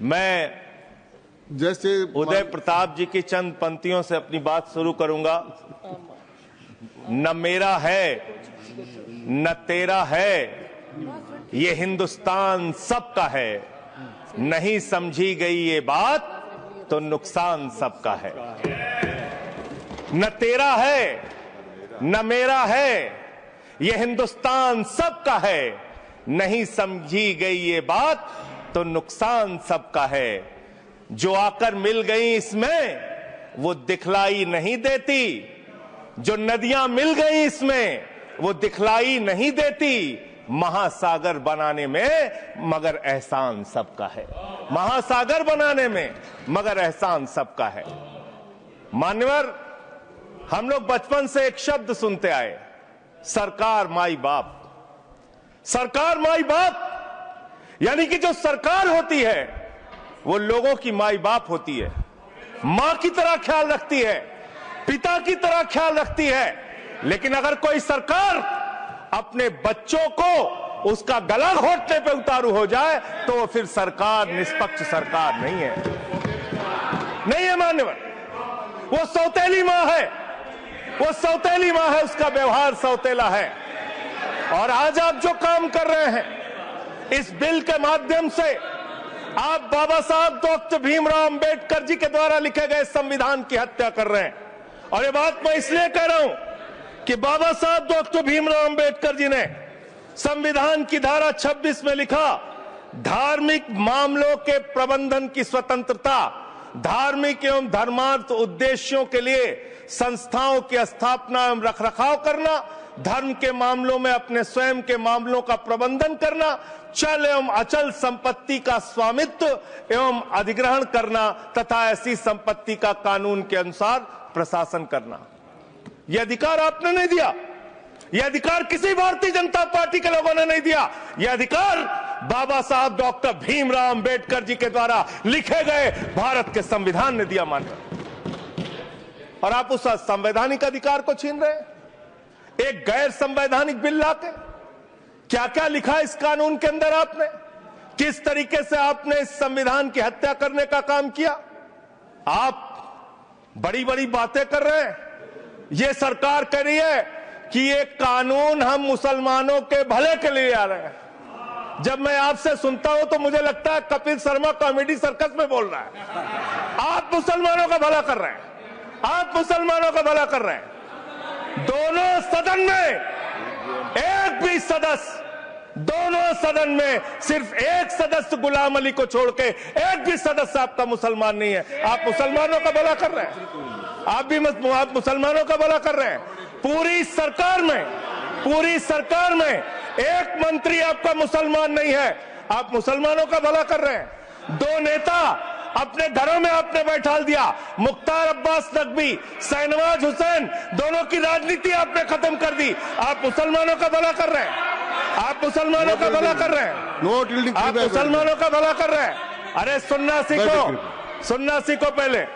मैं जैसे उदय प्रताप जी की चंद पंक्तियों से अपनी बात शुरू करूंगा। न मेरा है न तेरा है, ये हिंदुस्तान सबका है। नहीं समझी गई ये बात तो नुकसान सबका है। न तेरा है न मेरा है, ये हिंदुस्तान सबका है। नहीं समझी गई ये बात तो नुकसान सबका है। जो आकर मिल गई इसमें वो दिखलाई नहीं देती, जो नदियां मिल गई इसमें वो दिखलाई नहीं देती। महासागर बनाने में मगर एहसान सबका है। महासागर बनाने में मगर एहसान सबका है। मान्यवर, हम लोग बचपन से एक शब्द सुनते आए, सरकार माई बाप। सरकार माई बाप यानी कि जो सरकार होती है वो लोगों की माई बाप होती है, मां की तरह ख्याल रखती है, पिता की तरह ख्याल रखती है। लेकिन अगर कोई सरकार अपने बच्चों को उसका गला घोटने पे उतारू हो जाए तो वो फिर सरकार निष्पक्ष सरकार नहीं है, नहीं है मान्यवर। वो सौतेली मां है, वो सौतेली मां है, उसका व्यवहार सौतेला है। और आज आप जो काम कर रहे हैं इस बिल के माध्यम से, आप बाबा साहब डॉक्टर भीमराव अंबेडकर जी के द्वारा लिखे गए संविधान की हत्या कर रहे हैं। और ये बात मैं इसलिए कह रहा हूं कि बाबा साहब डॉक्टर भीमराव अंबेडकर जी ने संविधान की धारा 26 में लिखा, धार्मिक मामलों के प्रबंधन की स्वतंत्रता, धार्मिक एवं धर्मार्थ उद्देश्यों के लिए संस्थाओं की स्थापना एवं रखरखाव करना, धर्म के मामलों में अपने स्वयं के मामलों का प्रबंधन करना, चल एवं अचल संपत्ति का स्वामित्व एवं अधिग्रहण करना तथा ऐसी संपत्ति का कानून के अनुसार प्रशासन करना। यह अधिकार आपने नहीं दिया, यह अधिकार किसी भारतीय जनता पार्टी के लोगों ने नहीं दिया। यह अधिकार बाबा साहब डॉक्टर भीमराव अंबेडकर जी के द्वारा लिखे गए भारत के संविधान ने दिया मान्य। और आप उस संवैधानिक अधिकार को छीन रहे हैं एक गैर संवैधानिक बिल लाके। क्या क्या लिखा इस कानून के अंदर आपने, किस तरीके से आपने इस संविधान की हत्या करने का काम किया। आप बड़ी बड़ी बातें कर रहे हैं। यह सरकार कह रही है कि ये कानून हम मुसलमानों के भले के लिए आ रहे हैं। जब मैं आपसे सुनता हूं तो मुझे लगता है कपिल शर्मा कॉमेडी सर्कस में बोल रहा है। आप मुसलमानों का भला कर रहे हैं, आप मुसलमानों का भला कर रहे हैं। दोनों सदन में एक भी सदस्य, दोनों सदन में सिर्फ एक सदस्य गुलाम अली को छोड़ के एक भी सदस्य आपका मुसलमान नहीं है। आप मुसलमानों का भला कर रहे हैं, आप मुसलमानों का भला कर रहे हैं। पूरी सरकार में एक मंत्री आपका मुसलमान नहीं है, आप मुसलमानों का भला कर रहे हैं। दो नेता अपने घरों में आपने बैठा दिया, मुख्तार अब्बास नकवी, शहनवाज हुसैन, दोनों की राजनीति आपने खत्म कर दी। आप मुसलमानों का भला कर रहे हैं, आप मुसलमानों का भला कर रहे हैं, आप मुसलमानों का भला कर रहे हैं। अरे सुनना सीखो, सुनना सीखो पहले।